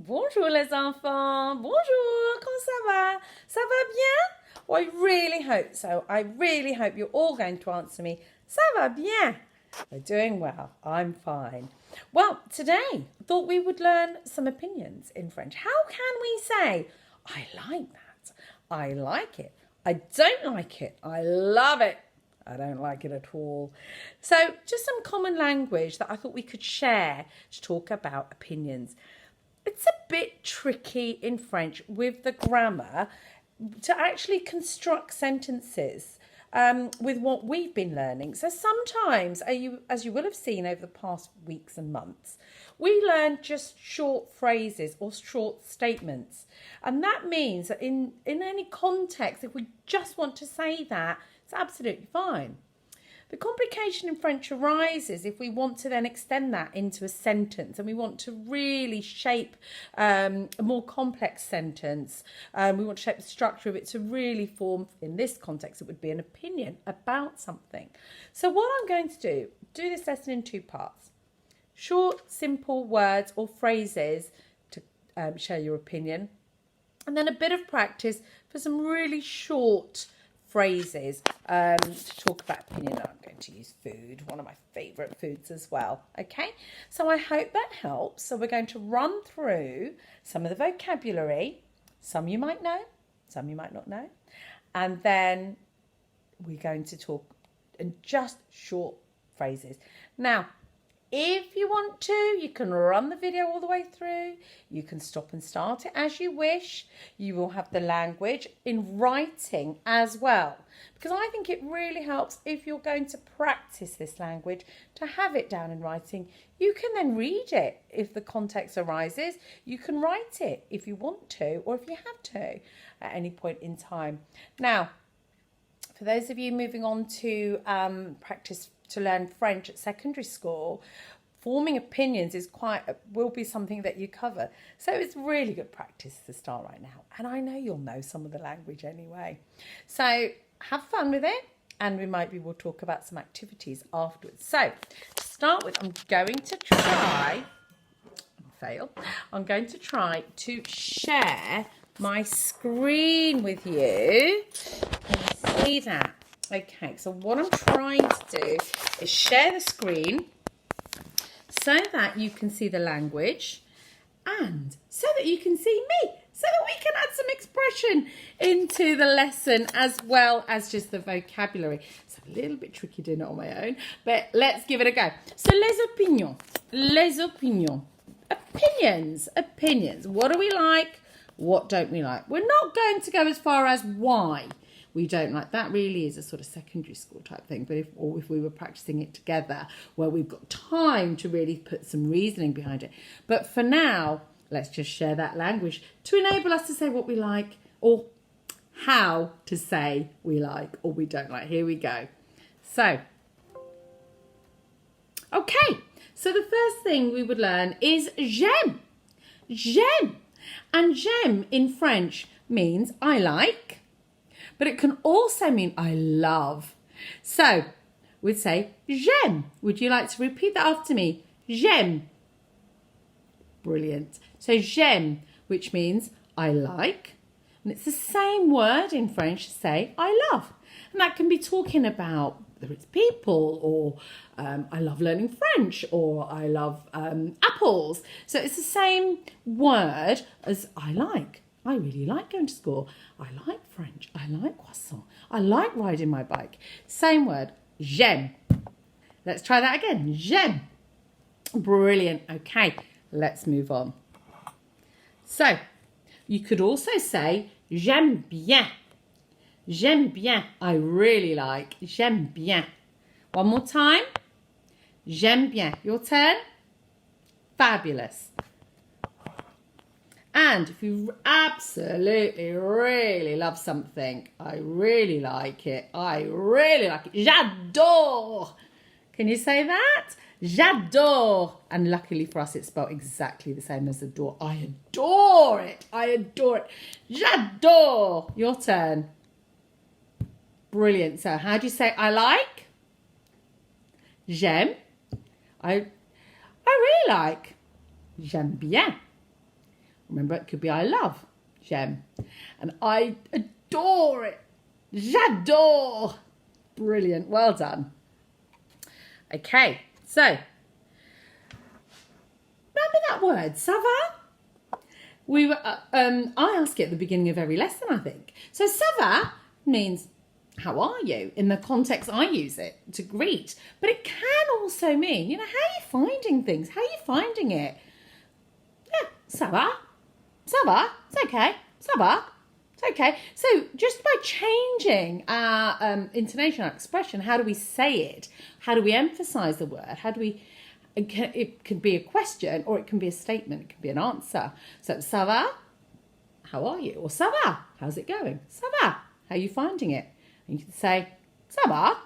Bonjour les enfants. Bonjour. Comment ça va? Ça va bien? Well, I really hope so. I really hope you're all going to answer me. Ça va bien? We're doing well. I'm fine. Well, today I thought we would learn some opinions in French. How can we say, I like that, I like it, I don't like it, I love it, I don't like it at all. So, just some common language that I thought we could share to talk about opinions. It's a bit tricky in French with the grammar to actually construct sentences with what we've been learning. So sometimes, as you will have seen over the past weeks and months, we learn just short phrases or short statements. And that means that in any context, if we just want to say that, it's absolutely fine. The complication in French arises if we want to then extend that into a sentence and we want to really shape a more complex sentence. We want to shape the structure of it to really form, in this context, it would be an opinion about something. So what I'm going to do this lesson in two parts. Short, simple words or phrases to share your opinion. And then a bit of practice for some really short phrases to talk about opinion. I'm going to use food, one of my favourite foods as well. Okay, so I hope that helps. So we're going to run through some of the vocabulary. Some you might know, some you might not know. And then we're going to talk in just short phrases. Now, if you want to, you can run the video all the way through. You can stop and start it as you wish. You will have the language in writing as well. Because I think it really helps if you're going to practice this language to have it down in writing. You can then read it if the context arises. You can write it if you want to or if you have to at any point in time. Now, for those of you moving on to practice to learn French at secondary school, forming opinions will be something that you cover. So it's really good practice to start right now. And I know you'll know some of the language anyway. So have fun with it. And we'll talk about some activities afterwards. So to start with, I'm going to try to share my screen with you. Can you see that? Okay, so what I'm trying to do is share the screen so that you can see the language and so that you can see me, so that we can add some expression into the lesson as well as just the vocabulary. It's a little bit tricky doing it on my own, but let's give it a go. So les opinions. What do we like? What don't we like? We're not going to go as far as why we don't like. That really is a sort of secondary school type thing. But if we were practicing it together where we've got time to really put some reasoning behind it. But for now, let's just share that language to enable us to say what we like or how to say we like or we don't like. Here we go. So, okay. So the first thing we would learn is j'aime. J'aime. And j'aime in French means I like. But it can also mean I love. So we'd say j'aime. Would you like to repeat that after me? J'aime. Brilliant. So j'aime, which means I like. And it's the same word in French to say I love. And that can be talking about whether it's people or I love learning French or I love apples. So it's the same word as I like. I really like going to school. I like French. I like croissant. I like riding my bike. Same word, j'aime. Let's try that again. J'aime. Brilliant. Okay, let's move on. So, you could also say j'aime bien. J'aime bien. I really like. J'aime bien. One more time. J'aime bien. Your turn. Fabulous. And if you absolutely, really love something, I really like it. I really like it. J'adore. Can you say that? J'adore. And luckily for us, it's spelled exactly the same as adore. I adore it. I adore it. J'adore. Your turn. Brilliant. So how do you say I like? J'aime. I really like. J'aime bien. Remember, it could be I love, j'aime. And I adore it. J'adore. Brilliant. Well done. Okay, so remember that word, ça va? We were, I ask it at the beginning of every lesson, I think. So ça va means how are you? In the context I use it to greet. But it can also mean, how are you finding things? How are you finding it? Yeah, ça va? Ça va? It's okay. Ça va? It's okay. So just by changing our intonation, our expression, how do we say it? How do we emphasize the word? How do we... It could be a question or it can be a statement. It can be an answer. So, ça va? How are you? Or ça va? How's it going? Ça va? How are you finding it? And you can say, ça va?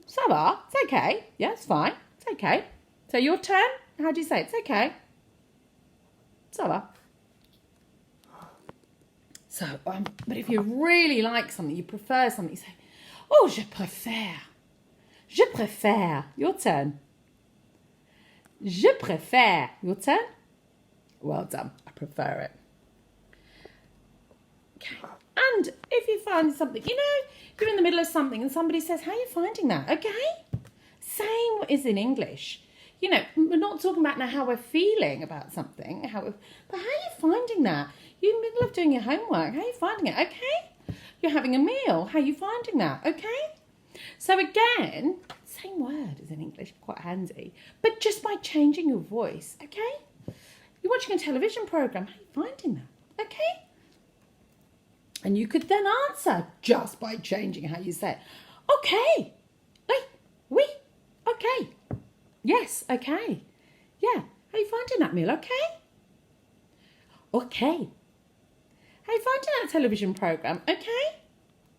Ça va? It's okay. Yeah, it's fine. It's okay. So your turn. How do you say it? It's okay. Ça va? So, but if you really like something, you prefer something, you say, oh, je préfère. Je préfère. Your turn. Je préfère. Your turn. Well done. I prefer it. Okay. And if you find something, you're in the middle of something and somebody says, how are you finding that? Okay. Same as in English. We're not talking about now how we're feeling about something, but how are you finding that? You're in the middle of doing your homework. How are you finding it? Okay. You're having a meal. How are you finding that? Okay. So again, same word as in English, quite handy, but just by changing your voice, okay? You're watching a television programme. How are you finding that? Okay. And you could then answer just by changing how you say it. Okay. Oui. Okay. Yes. Okay. Yeah. How are you finding that meal? Okay. Okay. How are you finding that television programme? Okay.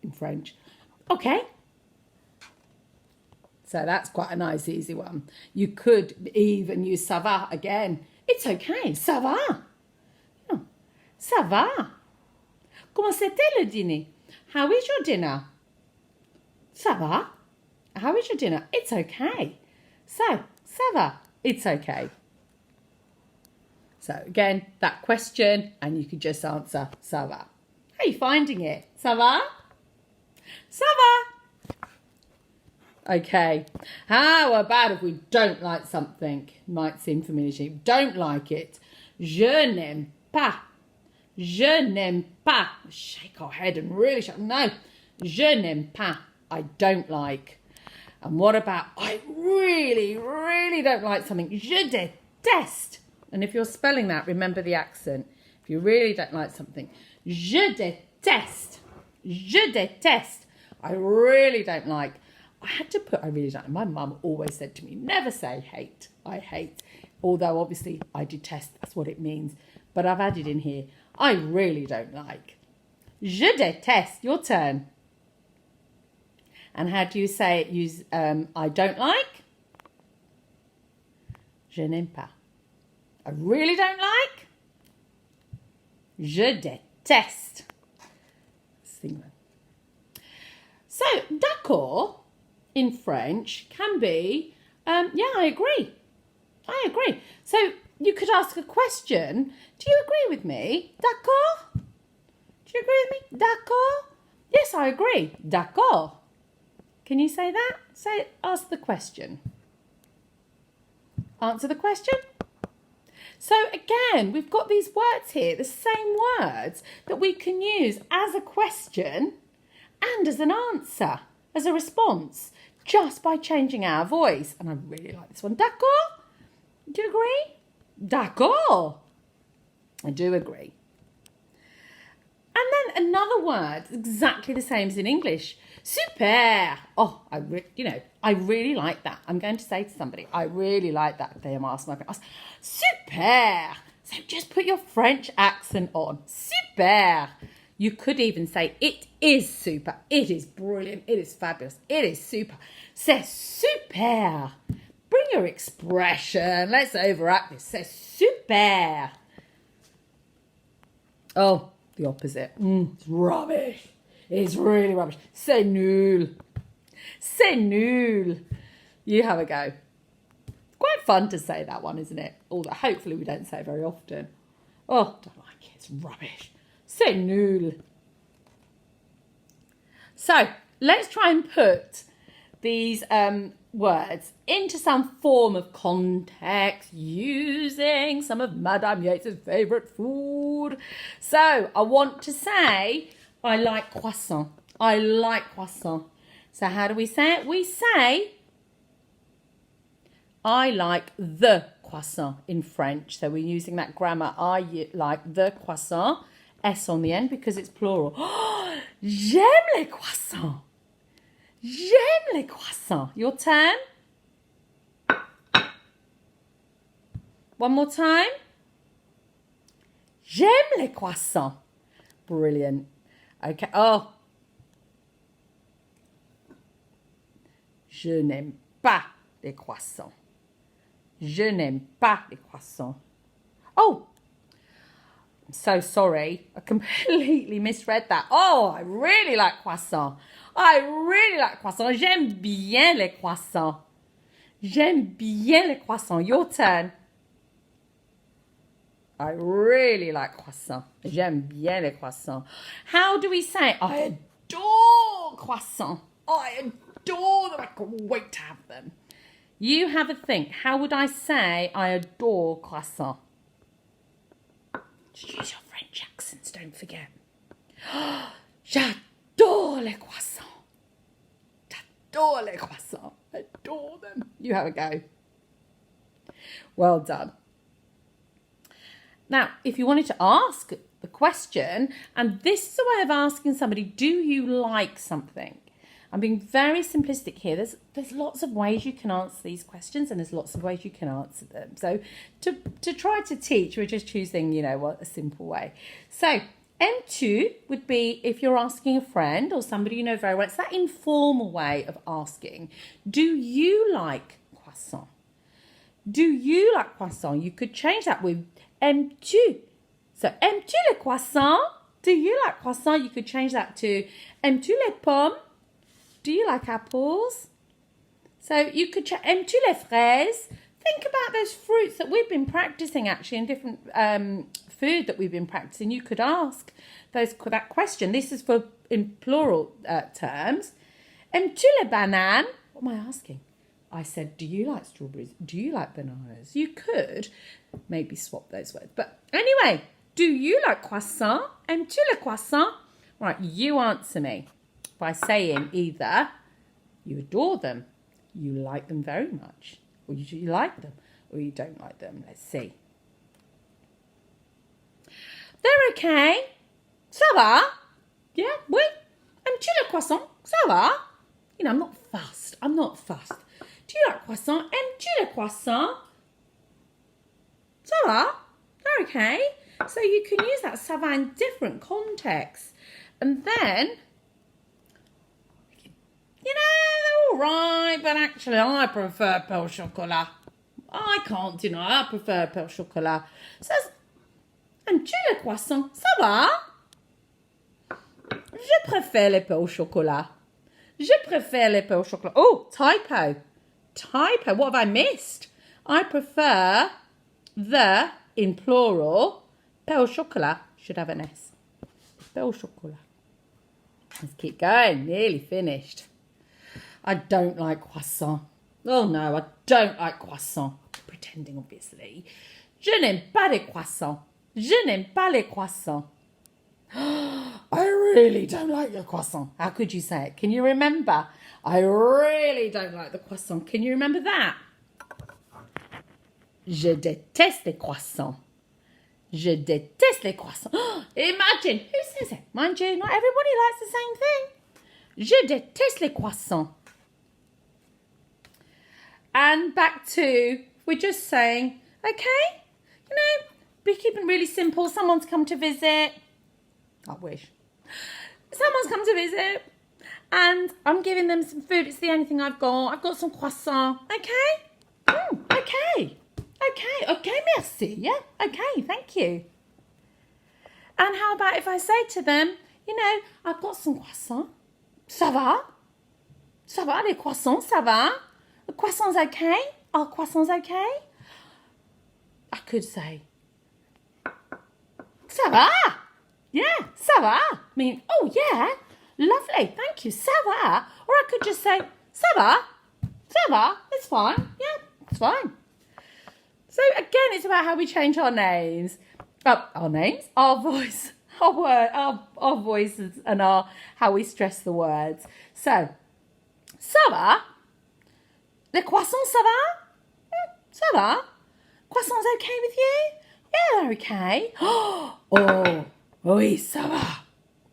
In French. Okay. So that's quite a nice, easy one. You could even use ça va again. It's okay. Ça va. Ça va. Comment c'était le dîner? How is your dinner? Ça va? How is your dinner? It's okay. So, ça va? It's okay. So again, that question, and you could just answer ça va. How are you finding it? Ça va? Ça va? Okay. How about if we don't like something? Might seem familiar to you. Don't like it. Je n'aime pas. Je n'aime pas. Shake our head and really shake. No. Je n'aime pas. I don't like. And what about I really, really don't like something? Je déteste. And if you're spelling that, remember the accent. If you really don't like something. Je déteste. Je déteste. I really don't like. I had to put I really don't. My mum always said to me, never say hate. I hate. Although obviously I detest. That's what it means. But I've added in here, I really don't like. Je déteste. Your turn. And how do you say it? Use I don't like. Je n'aime pas. I really don't like. Je déteste. So, d'accord in French can be, yeah, I agree. I agree. So, you could ask a question. Do you agree with me? D'accord? Do you agree with me? D'accord? Yes, I agree. D'accord. Can you say that? Ask the question. Answer the question. So again, we've got these words here, the same words that we can use as a question and as an answer, as a response, just by changing our voice. And I really like this one. D'accord? Do you agree? D'accord. I do agree. And then another word, exactly the same as in English. Super. Oh, I really like that. I'm going to say to somebody, I really like that. They ask my parents, super. So just put your French accent on. Super. You could even say, it is super. It is brilliant. It is fabulous. It is super. C'est super. Bring your expression. Let's overact this. C'est super. Oh, the opposite. It's rubbish. It's really rubbish. C'est nul. C'est nul. You have a go. Quite fun to say that one, isn't it? Although hopefully we don't say it very often. Oh, don't like it. It's rubbish. C'est nul. So let's try and put these words into some form of context using some of Madame Yates's favourite food. So I want to say, I like croissant. I like croissant. So how do we say it? We say, I like the croissant in French. So we're using that grammar. I like the croissant. S on the end because it's plural. J'aime les croissants. J'aime les croissants. Your turn. One more time. J'aime les croissants. Brilliant. Okay. Oh. Je n'aime pas les croissants. Je n'aime pas les croissants. Oh. I'm so sorry. I completely misread that. Oh, I really like croissant. I really like croissant. J'aime bien les croissants. J'aime bien les croissants. Your turn. I really like croissant. J'aime bien les croissants. How do we say I adore croissant? I adore them. I can't wait to have them. You have a think. How would I say I adore croissant? Just use your French accents, don't forget. J'adore les croissants. J'adore les croissants. Adore them. You have a go. Well done. Now, if you wanted to ask the question, and this is a way of asking somebody, do you like something? I'm being very simplistic here. There's lots of ways you can answer these questions, and there's lots of ways you can answer them. So to try to teach, we're just choosing, a simple way. So M2 would be if you're asking a friend or somebody you know very well. It's that informal way of asking, do you like croissant? Do you like croissant? You could change that with aimes-tu? So aimes-tu les croissants? Do you like croissant? You could change that to aimes-tu les pommes? Do you like apples? So you could check, aimes-tu les fraises? Think about those fruits that we've been practicing actually in different food that we've been practicing. You could ask that question. This is for in plural terms. Aimes-tu les bananes? What am I asking? I said, do you like strawberries? Do you like bananas? You could maybe swap those words. But anyway, do you like croissant? Aimes-tu les croissants? Right, you answer me by saying either you adore them, you like them very much, or you like them, or you don't like them. Let's see. They're okay. Ça va? Yeah, oui. Aimes-tu les croissants? Ça va? I'm not fussed. Do you like croissant? Aimes-tu les croissants? Ça va? They're okay. So you can use that ça va in different contexts. And then, they're all right, but actually I prefer pain au chocolat. I can't deny I prefer pain au chocolat. So, aimes-tu les croissants? Ça va? Je préfère les pains au chocolat. Je préfère les pains au chocolat. Oh, typo. What have I missed? I prefer the, in plural, pain au chocolat should have an S. Pain au chocolat. Let's keep going. Nearly finished. I don't like croissant. Oh no, I don't like croissant. Pretending, obviously. Je n'aime pas les croissants. Je n'aime pas les croissants. I really don't like the croissant. How could you say it? Can you remember? I really don't like the croissant. Can you remember that? Je déteste les croissants. Je déteste les croissants. Imagine, who says it? Mind you, not everybody likes the same thing. Je déteste les croissants. And back to, we're just saying, okay, be keeping really simple. Someone's come to visit. I wish. Someone's come to visit and I'm giving them some food. It's the only thing I've got. I've got some croissant. Okay? Okay, merci. Yeah, okay, thank you. And how about if I say to them, I've got some croissant. Ça va? Ça va, les croissants, ça va? The croissant's okay? Are croissants okay? I could say, Ça va? Yeah, ça va. Mean, oh yeah, lovely, thank you, ça va. Or I could just say, ça va? Ça va? It's fine. Yeah, it's fine. So again, it's about how we change our names. Our names, our voice, our voices and how we stress the words. So, ça va? Le croissant, ça va? Ça va? Croissant's okay with you? Yeah, they're okay. Oh, oui, ça va.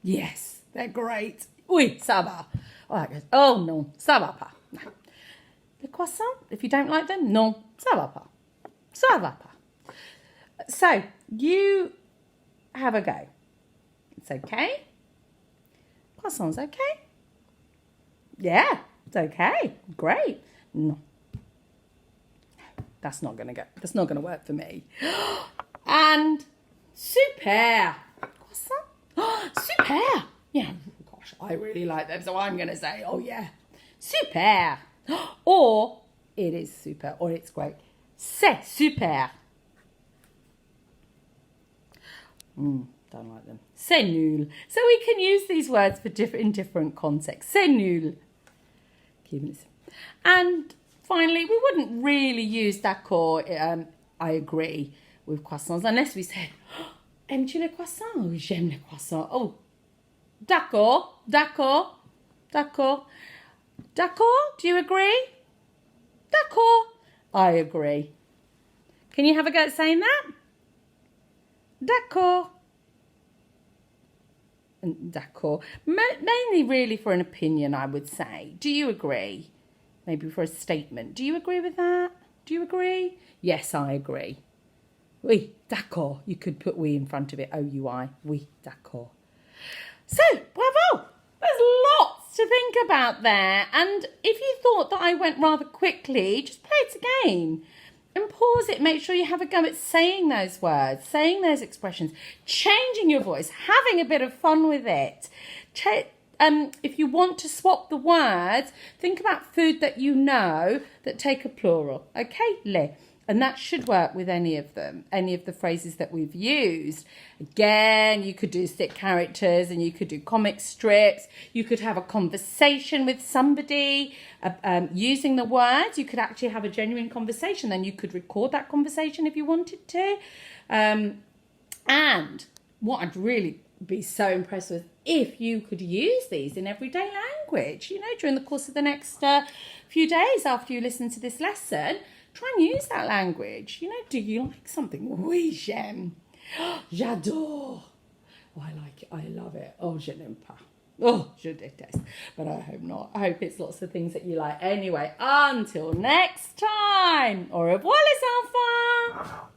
Yes, they're great. Oui, ça va. Oh, that goes, oh, non, ça va pas. No. Le croissant, if you don't like them, non, ça va pas. Ça va pas. So, you have a go. It's okay. Croissant's okay. Yeah, it's okay. Great. No. That's not going to go. That's not going to work for me. And super. Croissant. Super. Yeah. Gosh, I really like them. So I'm going to say, oh yeah. Super. Or it is super. Or it's great. C'est super. Don't like them. C'est nul. So we can use these words for in different contexts. C'est nul. And finally, we wouldn't really use d'accord, I agree, with croissants, unless we said, aimes-tu les croissants? Oh, j'aime les croissants. Oh, d'accord, d'accord, d'accord. D'accord, do you agree? D'accord, I agree. Can you have a go at saying that? D'accord. D'accord. Mainly really for an opinion, I would say. Do you agree? Maybe for a statement. Do you agree with that? Do you agree? Yes, I agree. Oui, d'accord. You could put oui in front of it. O-U-I. Oui, d'accord. So, bravo. There's lots to think about there. And if you thought that I went rather quickly, just play it again. And pause it. Make sure you have a go at saying those words, saying those expressions, changing your voice, having a bit of fun with it. If you want to swap the words, think about food that you know that take a plural. Okay, le. And that should work with any of them, any of the phrases that we've used. Again, you could do stick characters and you could do comic strips. You could have a conversation with somebody using the words. You could actually have a genuine conversation. Then you could record that conversation if you wanted to. And what I'd really be so impressed with if you could use these in everyday language, during the course of the next few days after you listen to this lesson. Try and use that language. Do you like something? Oui, j'aime. J'adore. Oh, I like it. I love it. Oh, je n'aime pas. Oh, je déteste. But I hope not. I hope it's lots of things that you like. Anyway, until next time. Au revoir, les enfants.